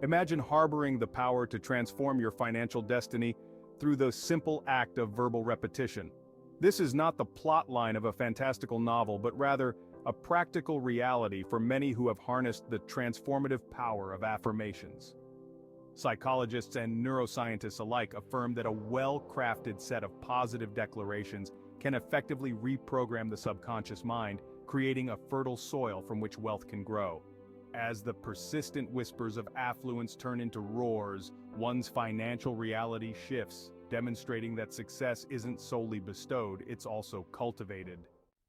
Imagine harboring the power to transform your financial destiny through the simple act of verbal repetition. This is not the plot line of a fantastical novel, but rather a practical reality for many who have harnessed the transformative power of affirmations. Psychologists and neuroscientists alike affirm that a well-crafted set of positive declarations can effectively reprogram the subconscious mind, creating a fertile soil from which wealth can grow. As the persistent whispers of affluence turn into roars, one's financial reality shifts, demonstrating that success isn't solely bestowed, it's also cultivated.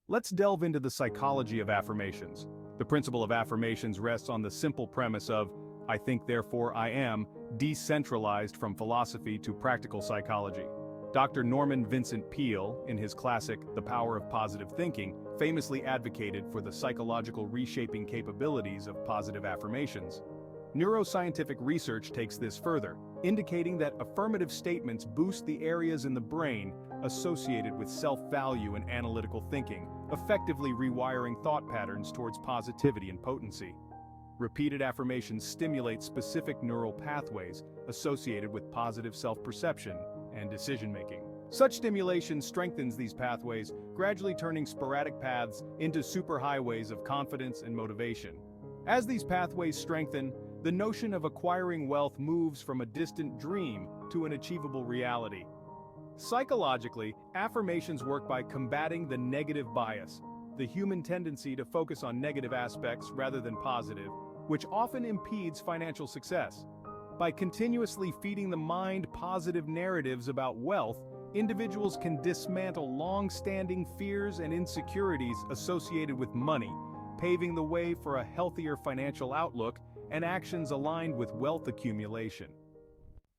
Let's delve into the psychology of affirmations. The principle of affirmations rests on the simple premise of, "I think therefore I am," decentralized from philosophy to practical psychology. Dr. Norman Vincent Peale, in his classic The Power of Positive Thinking, famously advocated for the psychological reshaping capabilities of positive affirmations. Neuroscientific research takes this further, indicating that affirmative statements boost the areas in the brain associated with self-value and analytical thinking, effectively rewiring thought patterns towards positivity and potency. Repeated affirmations stimulate specific neural pathways associated with positive self-perception and decision-making. Such stimulation strengthens these pathways, gradually turning sporadic paths into superhighways of confidence and motivation. As these pathways strengthen, the notion of acquiring wealth moves from a distant dream to an achievable reality. Psychologically, affirmations work by combating the negative bias, the human tendency to focus on negative aspects rather than positive, which often impedes financial success. By continuously feeding the mind positive narratives about wealth, individuals can dismantle long-standing fears and insecurities associated with money, paving the way for a healthier financial outlook and actions aligned with wealth accumulation.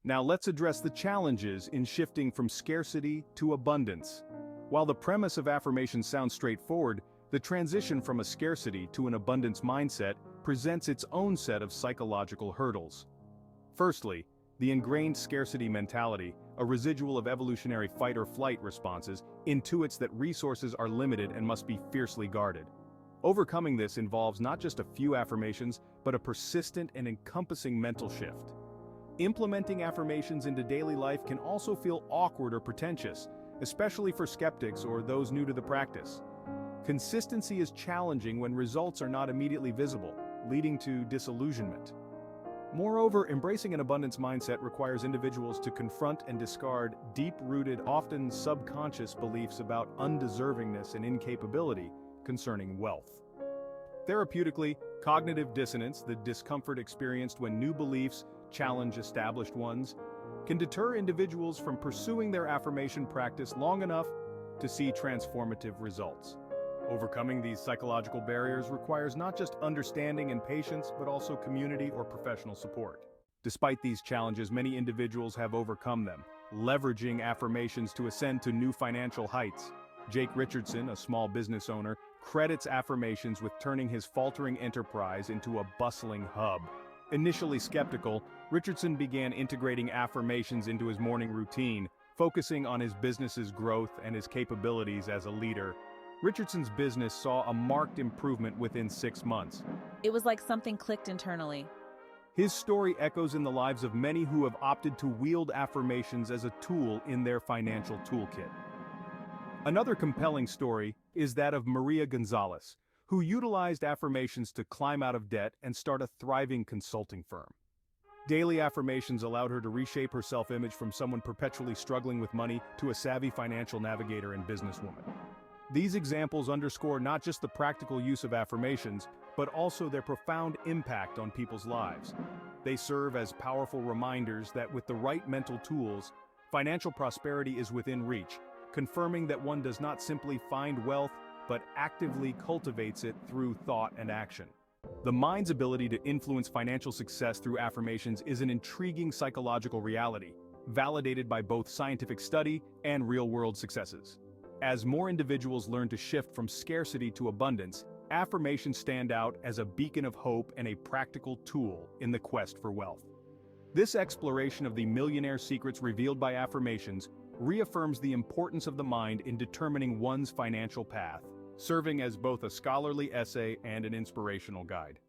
Now let's address the challenges in shifting from scarcity to abundance. While the premise of affirmations sounds straightforward, the transition from a scarcity to an abundance mindset presents its own set of psychological hurdles. Firstly, the ingrained scarcity mentality, a residual of evolutionary fight-or-flight responses, intuits that resources are limited and must be fiercely guarded. Overcoming this involves not just a few affirmations, but a persistent and encompassing mental shift. Implementing affirmations into daily life can also feel awkward or pretentious, especially for skeptics or those new to the practice. Consistency is challenging when results are not immediately visible, leading to disillusionment. Moreover, embracing an abundance mindset requires individuals to confront and discard deep-rooted, often subconscious beliefs about undeservingness and incapability concerning wealth. Therapeutically, cognitive dissonance, the discomfort experienced when new beliefs challenge established ones, can deter individuals from pursuing their affirmation practice long enough to see transformative results. Overcoming these psychological barriers requires not just understanding and patience, but also community or professional support. Despite these challenges, many individuals have overcome them, leveraging affirmations to ascend to new financial heights. Jake Richardson, a small business owner, credits affirmations with turning his faltering enterprise into a bustling hub. Initially skeptical, Richardson began integrating affirmations into his morning routine, focusing on his business's growth and his capabilities as a leader. Richardson's business saw a marked improvement within 6 months. It was like something clicked internally. His story echoes in the lives of many who have opted to wield affirmations as a tool in their financial toolkit. Another compelling story is that of Maria Gonzalez, who utilized affirmations to climb out of debt and start a thriving consulting firm. Daily affirmations allowed her to reshape her self-image from someone perpetually struggling with money to a savvy financial navigator and businesswoman. These examples underscore not just the practical use of affirmations, but also their profound impact on people's lives. They serve as powerful reminders that with the right mental tools, financial prosperity is within reach, confirming that one does not simply find wealth, but actively cultivates it through thought and action. The mind's ability to influence financial success through affirmations is an intriguing psychological reality, validated by both scientific study and real-world successes. As more individuals learn to shift from scarcity to abundance, affirmations stand out as a beacon of hope and a practical tool in the quest for wealth. This exploration of the millionaire secrets revealed by affirmations reaffirms the importance of the mind in determining one's financial path, serving as both a scholarly essay and an inspirational guide.